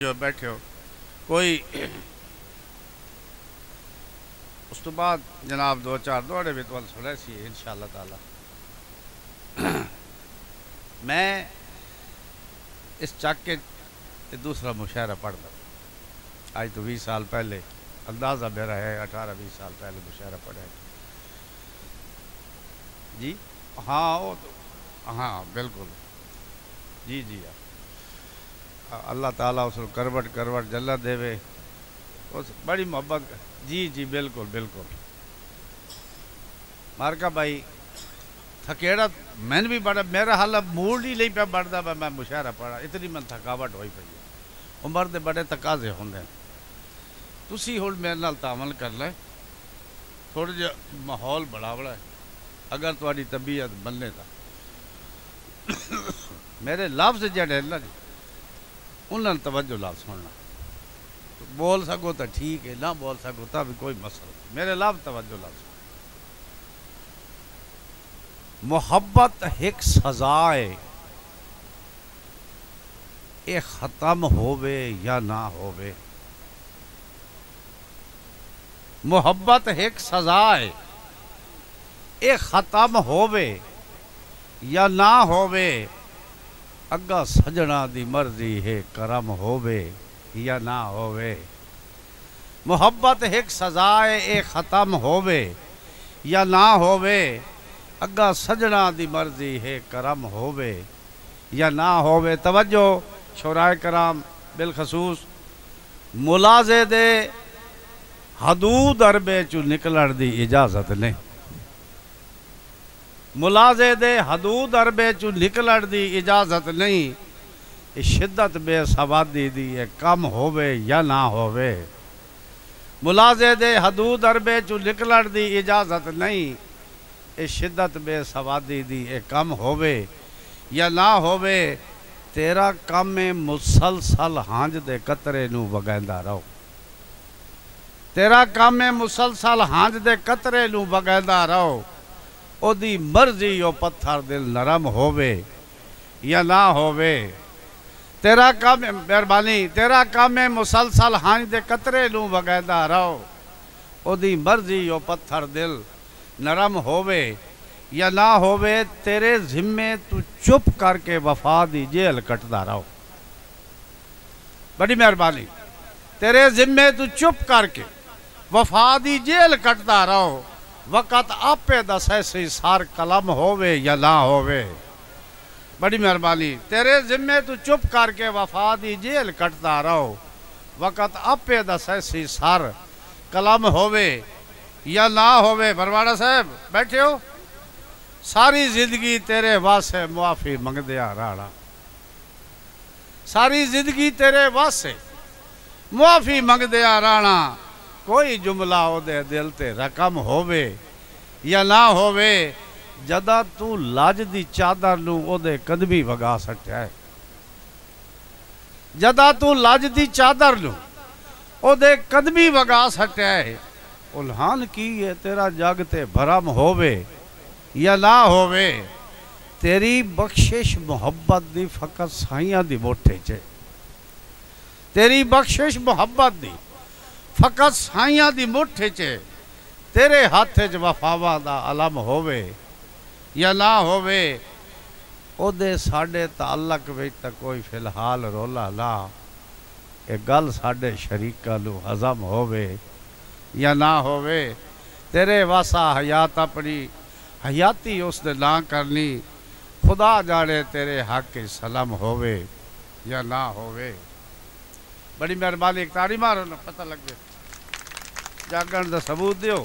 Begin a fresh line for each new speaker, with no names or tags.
جو بیٹھے ہو کوئی اس تو بعد جناب دو چار دوڑے بھی تو سنے سی انشاءاللہ تعالی میں اس چک کے دوسرا مشاعرہ پڑھ دا آج تو 20 سال پہلے اندازہ میرا ہے 18-20 سال پہلے مشاعرہ پڑھا ہے جی ہاں وہ تو ہاں بالکل جی جی اللہ تعالیٰ اس کو کروٹ جلت دے وے اس بڑی محبت جی جی بالکل بالکل مارکا بھائی تھکیڑا میں بھی بڑا میرا حال موڈ ہی نہیں پہ بڑھتا میں مشاعرہ پڑھا اتنی میں تھکاوٹ ہوئی پئی ہے عمر دے بڑے تقاضے ہوندے تسی ہن میرے نال تعامل کر لے تھوڑا جہا ماحول بڑا ہے اگر تہاڈی طبیعت بننے تا میرے لفظ جڑے نا جی انہوں نے توجہ لال سننا بول سکو تو ٹھیک ہے نہ بول سکو تو بھی کوئی مسئلہ نہیں میرے لفظ توجہ لال سننا محبت ایک سزا ہے یہ ختم ہووے یا نہ ہووے محبت ایک سزا ہے یہ ختم ہووے یا نہ ہووے اگا سجنا دی مرضی ہے کرم ہووے یا نہ ہووے محبت ایک سزا ہے اے ختم ہووے یا نہ ہووے اگا سجنا دی مرضی ہے کرم ہووے یا نہ ہووے توجہ شورائے کرام بالخصوص ملازے دے حدود عربے چو نکلن دی اجازت نہیں ملازے دے حدود عربے چو نکلن دی اجازت نہیں شدت بے سوادی دی کم ہووے یا نہ ہووے ملازے دے حدود عربے چو نکلن دی اجازت نہیں شدت بے سوادی دی کم ہووے یا نہ ہووے تیرا کم مسلسل ہانج دے قطرے نو وگیندا رہو تیرا کم مسلسل ہانج دے قطرے نو وگیندا رہو او دی مرضی او پتھر دل نرم ہووے یا نہ ہووے تیرا کام مہربانی تیرا کام مسلسل ہانج دے قطرے نو وگیندا رہو او دی مرضی او پتھر دل نرم ہووے یا نہ ہووے تیرے ذمے تو چپ کر کے وفا دی جیل کٹدا رہو بڑی مہربانی تیرے ذمے تو چپ کر کے وفا دی جیل کٹدا رہو وقت آپے دسے سی سار کلم ہووے یا نہ ہووے بڑی مہربانی تیرے ذمے تو چپ کر کے وفا دی جیل کٹدا رہو وقت آپے دسے سی سار کلم ہووے یا نہ ہووے برواڑا صاحب بیٹھے ہو ساری زندگی تیرے واسے معافی منگ دیا راڑا ساری زندگی تیرے واسے معافی منگ دیا رانا کوئی جملہ ہو دے دل تے رقم ہووے یا نہ ہووے جدا تو لاج دی چادر نو او دے قدمی وگا سکتا ہے جدا تو لاج دی چادر نو او دے قدمی وگا سکتا ہے الہان کی ہے تیرا جگ تے بھرم ہووے یا نہ ہووے تیری بخشش محبت دی فقط سائیاں دی موٹھے چے تیری بخشش محبت دی فقط سائیاں دی مٹھے چے تیرے ہاتھے چ وفاوا دا علم ہووے یا نہ ہووے او دے ساڑے تعلق وچ تا کوئی فی الحال رولا لا اے گل ساڑے شریکہ لو ہضم ہووے یا نہ ہووے تیرے واسا حیات اپنی حیاتی اس نے نہ کرنی خدا جانے تیرے حق کی سلام ہووے یا نہ ہووے بڑی مہربانی ایک تاری مارو نا پتہ لگ گئے جاگن دا ثبوت دیو